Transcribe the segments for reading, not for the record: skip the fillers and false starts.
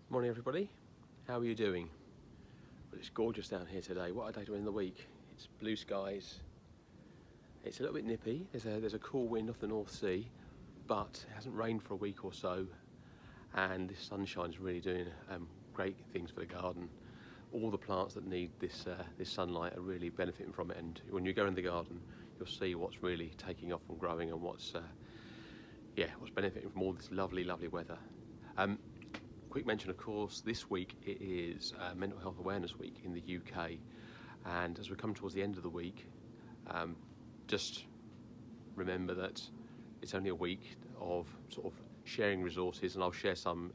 Morning everybody, how are you doing? Well, it's gorgeous down here today. What a day to end the week. It's blue skies, it's a little bit nippy, there's a cool wind off the North Sea, but it hasn't rained for a week or so, and this sunshine is really doing great things for the garden. All the plants that need this sunlight are really benefiting from it, and when you go in the garden you'll see what's really taking off and growing, and what's benefiting from all this lovely weather. Quick mention, of course, this week it is Mental Health Awareness Week in the UK, and as we come towards the end of the week, just remember that it's only a week of sort of sharing resources, and I'll share some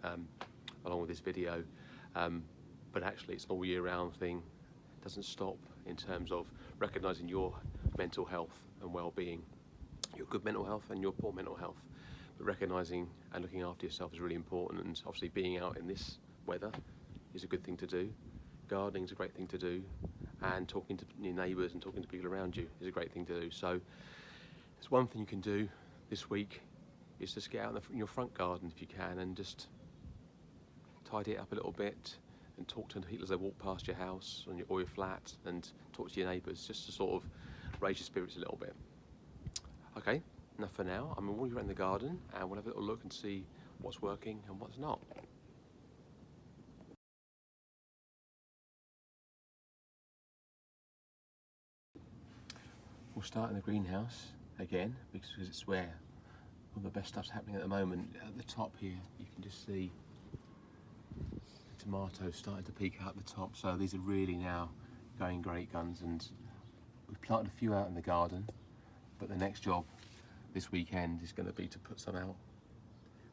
along with this video, but actually it's an all year round thing. It doesn't stop in terms of recognising your mental health and well-being, your good mental health and your poor mental health. But recognising and looking after yourself is really important, and obviously being out in this weather is a good thing to do. Gardening is a great thing to do, and talking to your neighbours and talking to people around you is a great thing to do. So there's one thing you can do this week is just get out in your front garden if you can, and tidy it up a little bit and talk to people as they walk past your house or your flat, and talk to your neighbours just to sort of raise your spirits a little bit. Okay, enough for now. I'm going to walk you around the garden and we'll have a little look and see what's working and what's not. We'll start in the greenhouse again, because it's where all the best stuff's happening at the moment. At the top here you can just see the tomatoes starting to peek out the top, so these are really now going great guns, and we've planted a few out in the garden, but the next job this weekend is going to be to put some out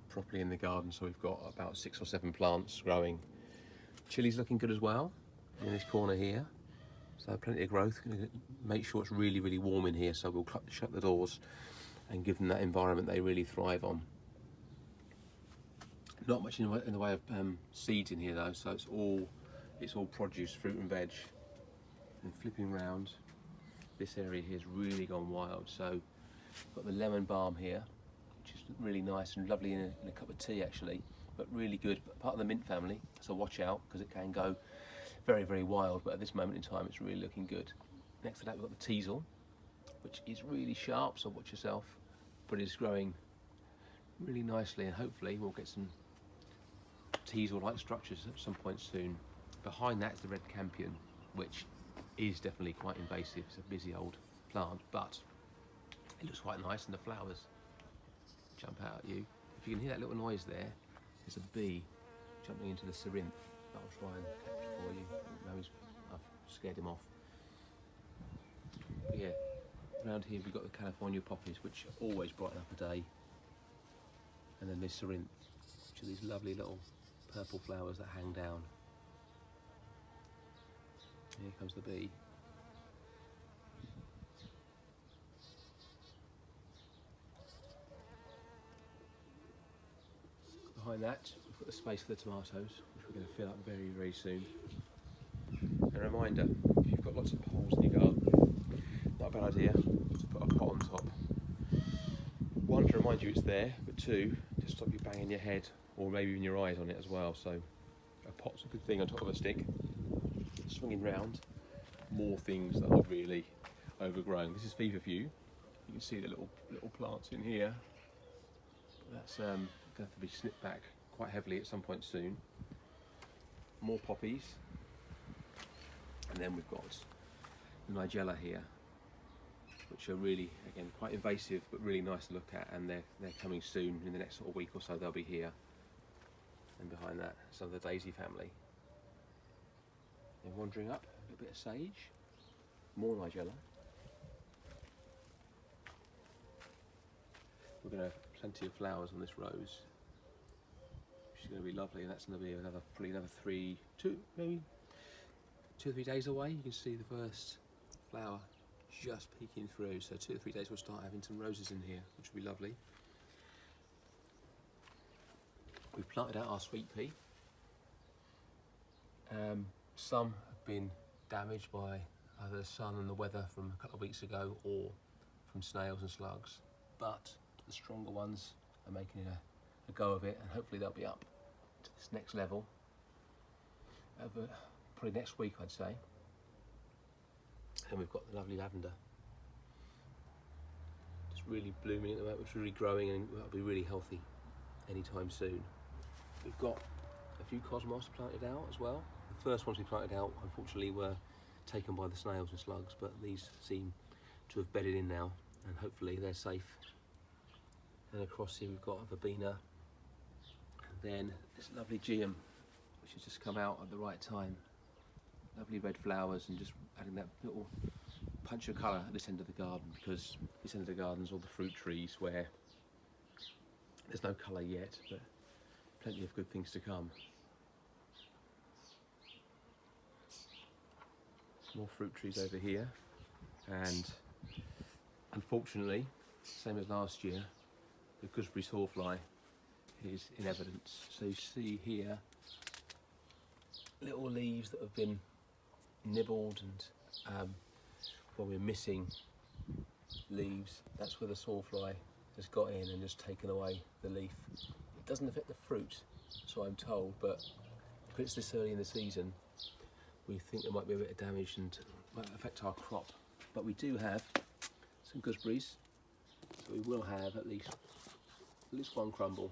properly in the garden. So we've got about 6 or 7 plants growing. Chili's looking good as well in this corner here, so plenty of growth. Going to make sure it's really warm in here, so we'll shut the doors and give them that environment they really thrive on. Not much in the way of seeds in here though, so it's all produce, fruit and veg. And flipping round, this area here has really gone wild. So got the lemon balm here, which is really nice and lovely in a cup of tea actually, but really good, part of the mint family, so watch out because it can go very wild, but at this moment in time it's really looking good. Next to that we've got the teasel, which is really sharp, so watch yourself, but it's growing really nicely, and hopefully we'll get some teasel-like structures at some point soon. Behind that is the red campion, which is definitely quite invasive. It's a busy old plant, but it looks quite nice, and the flowers jump out at you. If you can hear that little noise there, there's a bee jumping into the syringe. I'll try and catch it for you. No, I've scared him off. But yeah, around here we've got the California poppies, which always brighten up a day. And then this syringe, which are these lovely little purple flowers that hang down. Here comes the bee. Behind that, we've got the space for the tomatoes, which we're going to fill up very soon. A reminder, if you've got lots of holes in your garden, not a bad idea to put a pot on top. One, to remind you it's there, but two, to stop you banging your head or maybe even your eyes on it as well. So a pot's a good thing on top of a stick. Swinging round, more things that are really overgrown. This is feverfew. You can see the little plants in here. That's going to have to be snipped back quite heavily at some point soon. More poppies, and then we've got the Nigella here, which are really, again, quite invasive but really nice to look at, and they're coming soon. In the next sort of week or so they'll be here. And behind that, some of the daisy family. Then wandering up, a little bit of sage, more Nigella. We're going to have plenty of flowers on this rose, which is going to be lovely, and that's going to be probably another 2 or 3 days away. You can see the first flower just peeking through, so 2 or 3 days we'll start having some roses in here, which will be lovely. We've planted out our sweet pea. Some have been damaged by either the sun and the weather from a couple of weeks ago, or from snails and slugs, but the stronger ones are making a go of it, and hopefully they'll be up to this next level over probably next week, I'd say. And we've got the lovely lavender, just really blooming at the moment, which is really growing, and that'll be really healthy anytime soon. We've got a few cosmos planted out as well. The first ones we planted out, unfortunately, were taken by the snails and slugs, but these seem to have bedded in now, and hopefully they're safe. And across here we've got a verbena, and then this lovely geum, which has just come out at the right time. Lovely red flowers, and just adding that little punch of colour at this end of the garden, because this end of the garden is all the fruit trees where there's no colour yet, but plenty of good things to come. More fruit trees over here, and unfortunately, same as last year, the gooseberry sawfly is in evidence. So you see here little leaves that have been nibbled, and where we're missing leaves, that's where the sawfly has got in and just taken away the leaf. It doesn't affect the fruit, so I'm told, but because it's this early in the season, we think there might be a bit of damage and might affect our crop. But we do have some gooseberries, so we will have at least one crumble.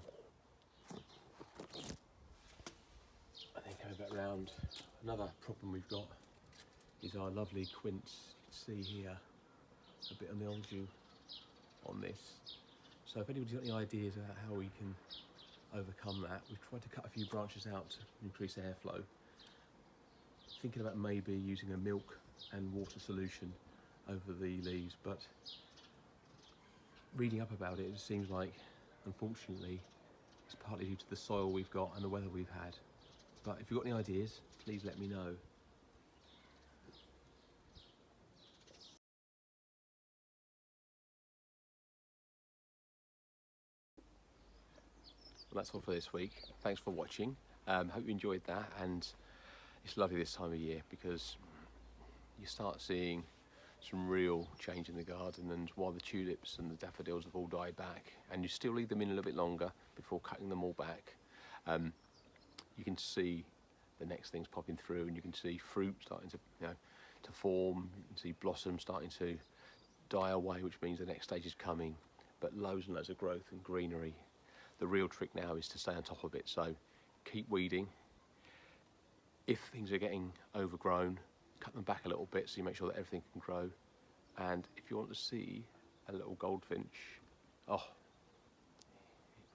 I think coming back round, another problem we've got is our lovely quince. You can see here a bit of mildew on this. So if anybody's got any ideas about how we can overcome that, we've tried to cut a few branches out to increase airflow. Thinking about maybe using a milk and water solution over the leaves, but reading up about it, it seems like, unfortunately, it's partly due to the soil we've got and the weather we've had. But if you've got any ideas, please let me know. Well, that's all for this week. Thanks for watching. Hope you enjoyed that, and it's lovely this time of year because you start seeing some real change in the garden, and while the tulips and the daffodils have all died back, and you still leave them in a little bit longer before cutting them all back, you can see the next things popping through, and you can see fruit starting to, to form. You can see blossom starting to die away, which means the next stage is coming, but loads and loads of growth and greenery. The real trick now is to stay on top of it, so keep weeding. If things are getting overgrown, cut them back a little bit so you make sure that everything can grow. And if you want to see a little goldfinch, oh,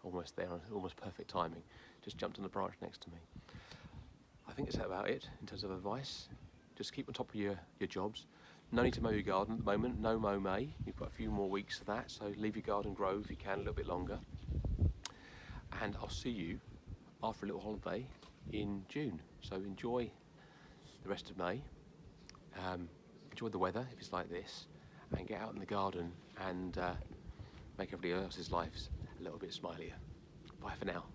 almost there, almost perfect timing, just jumped on the branch next to me. I think that's about it in terms of advice. Just keep on top of your jobs. No need to mow your garden at the moment, no mow May. You've got a few more weeks of that, so leave your garden grow if you can a little bit longer. And I'll see you after a little holiday in June. So enjoy the rest of May. Enjoy the weather if it's like this, and get out in the garden and make everybody else's lives a little bit smilier. Bye for now.